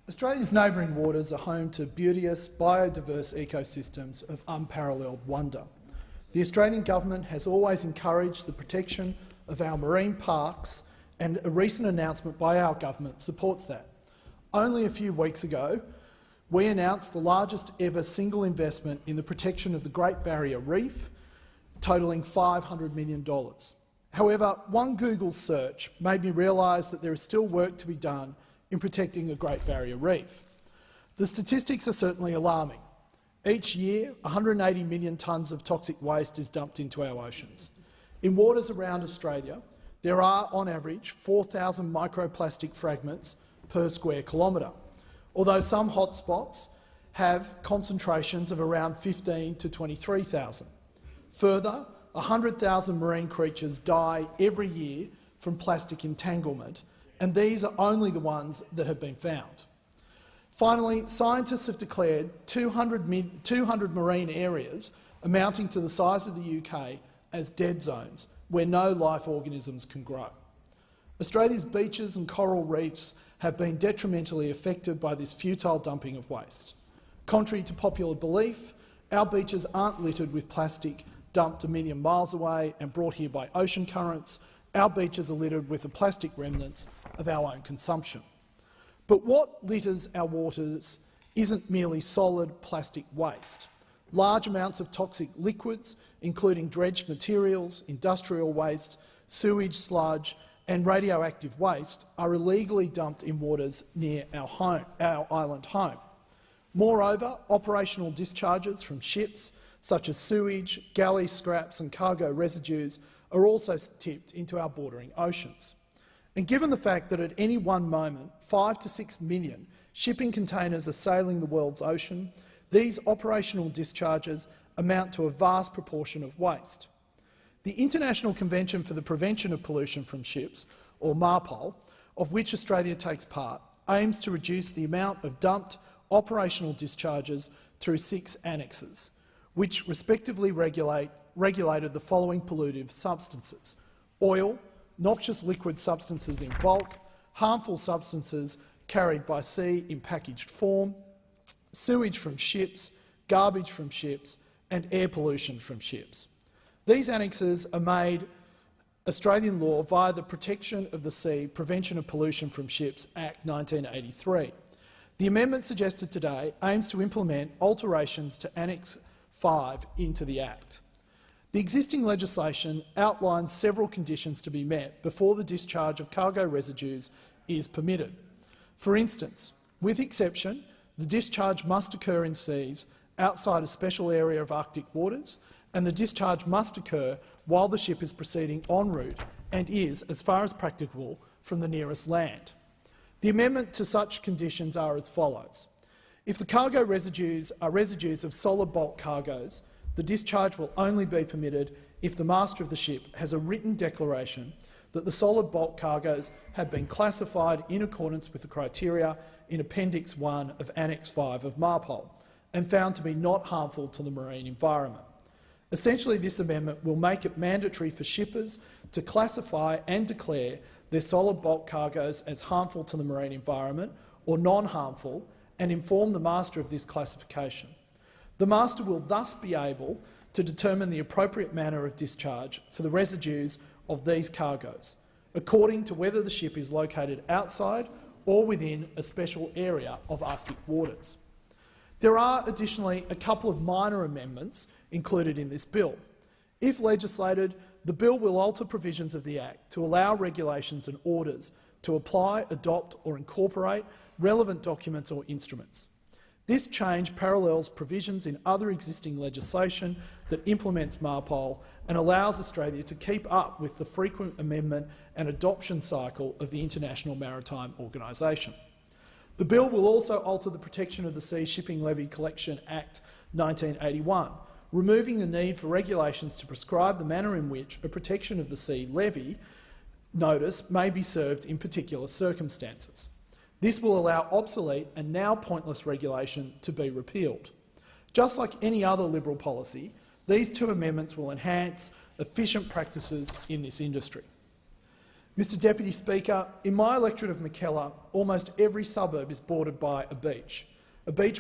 Australia's neighbouring waters are home to beauteous, biodiverse ecosystems of unparalleled wonder. The Australian government has always encouraged the protection of our marine parks, and a recent announcement by our government supports that. Only a few weeks ago, we announced the largest ever single investment in the protection of the Great Barrier Reef, totalling $500 million. However, one Google search made me realise that there is still work to be done in protecting the Great Barrier Reef. The statistics are certainly alarming. Each year, 180 million tonnes of toxic waste is dumped into our oceans. In waters around Australia, there are, on average, 4,000 microplastic fragments per square kilometre, although some hotspots have concentrations of around 15 to 23,000. Further, 100,000 marine creatures die every year from plastic entanglement, and these are only the ones that have been found. Finally, scientists have declared 200 marine areas amounting to the size of the UK as dead zones where no life organisms can grow. Australia's beaches and coral reefs have been detrimentally affected by this futile dumping of waste. Contrary to popular belief, our beaches aren't littered with plastic dumped a million miles away and brought here by ocean currents. Our beaches are littered with the plastic remnants of our own consumption. But what litters our waters isn't merely solid plastic waste. Large amounts of toxic liquids, including dredged materials, industrial waste, sewage, sludge and radioactive waste, are illegally dumped in waters near our island home. Moreover, operational discharges from ships, such as sewage, galley scraps and cargo residues, are also tipped into our bordering oceans. And given the fact that at any one moment 5 to 6 million shipping containers are sailing the world's ocean, these operational discharges amount to a vast proportion of waste. The International Convention for the Prevention of Pollution from Ships, or MARPOL, of which Australia takes part, aims to reduce the amount of dumped operational discharges through 6 annexes, which respectively regulated the following pollutive substances: oil, noxious liquid substances in bulk, harmful substances carried by sea in packaged form, sewage from ships, garbage from ships and air pollution from ships. These annexes are made Australian law via the Protection of the Sea Prevention of Pollution from Ships Act 1983. The amendment suggested today aims to implement alterations to Annex 5 into the Act. The existing legislation outlines several conditions to be met before the discharge of cargo residues is permitted. For instance, with exception, the discharge must occur in seas outside a special area of Arctic waters, and the discharge must occur while the ship is proceeding en route and is, as far as practicable, from the nearest land. The amendment to such conditions are as follows. If the cargo residues are residues of solid bulk cargoes, the discharge will only be permitted if the master of the ship has a written declaration that the solid bulk cargoes have been classified in accordance with the criteria in Appendix 1 of Annex 5 of MARPOL and found to be not harmful to the marine environment. Essentially, this amendment will make it mandatory for shippers to classify and declare their solid bulk cargoes as harmful to the marine environment or non-harmful and inform the master of this classification. The master will thus be able to determine the appropriate manner of discharge for the residues of these cargoes, according to whether the ship is located outside or within a special area of Arctic waters. There are additionally a couple of minor amendments included in this bill. If legislated, the bill will alter provisions of the Act to allow regulations and orders to apply, adopt or incorporate relevant documents or instruments. This change parallels provisions in other existing legislation that implements MARPOL and allows Australia to keep up with the frequent amendment and adoption cycle of the International Maritime Organisation. The bill will also alter the Protection of the Sea Shipping Levy Collection Act 1981, removing the need for regulations to prescribe the manner in which a Protection of the Sea levy notice may be served in particular circumstances. This will allow obsolete and now pointless regulation to be repealed. Just like any other Liberal policy, these two amendments will enhance efficient practices in this industry. Mr Deputy Speaker, in my electorate of Mackellar, almost every suburb is bordered by a beach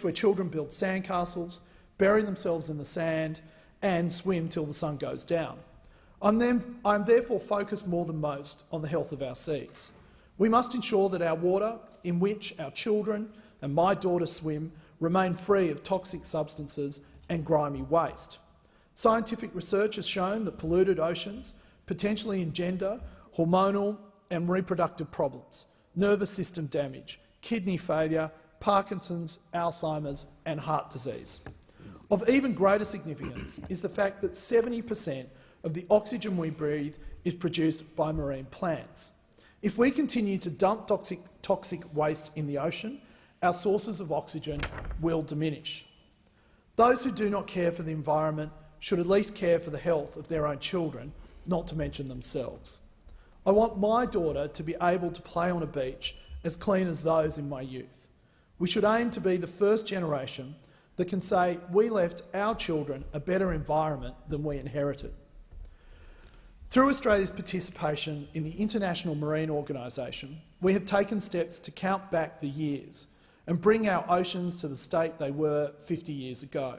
where children build sandcastles, bury themselves in the sand and swim till the sun goes down. I'm therefore focused more than most on the health of our seas. We must ensure that our water, in which our children and my daughter swim, remain free of toxic substances and grimy waste. Scientific research has shown that polluted oceans potentially engender hormonal and reproductive problems, nervous system damage, kidney failure, Parkinson's, Alzheimer's and heart disease. Of even greater significance is the fact that 70% of the oxygen we breathe is produced by marine plants. If we continue to dump toxic waste in the ocean, our sources of oxygen will diminish. Those who do not care for the environment should at least care for the health of their own children, not to mention themselves. I want my daughter to be able to play on a beach as clean as those in my youth. We should aim to be the first generation that can say we left our children a better environment than we inherited. Through Australia's participation in the International Marine Organisation, we have taken steps to count back the years and bring our oceans to the state they were 50 years ago.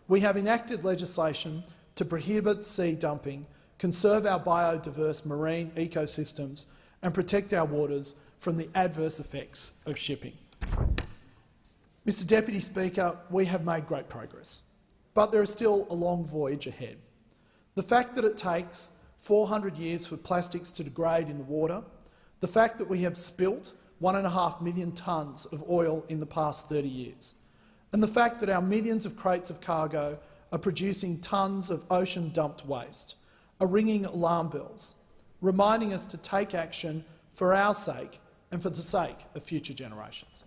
We have enacted legislation to prohibit sea dumping, conserve our biodiverse marine ecosystems and protect our waters from the adverse effects of shipping. Mr Deputy Speaker, we have made great progress, but there is still a long voyage ahead. The fact that it takes 400 years for plastics to degrade in the water, the fact that we have spilt 1.5 million tonnes of oil in the past 30 years, and the fact that our millions of crates of cargo are producing tonnes of ocean-dumped waste are ringing alarm bells, reminding us to take action for our sake and for the sake of future generations.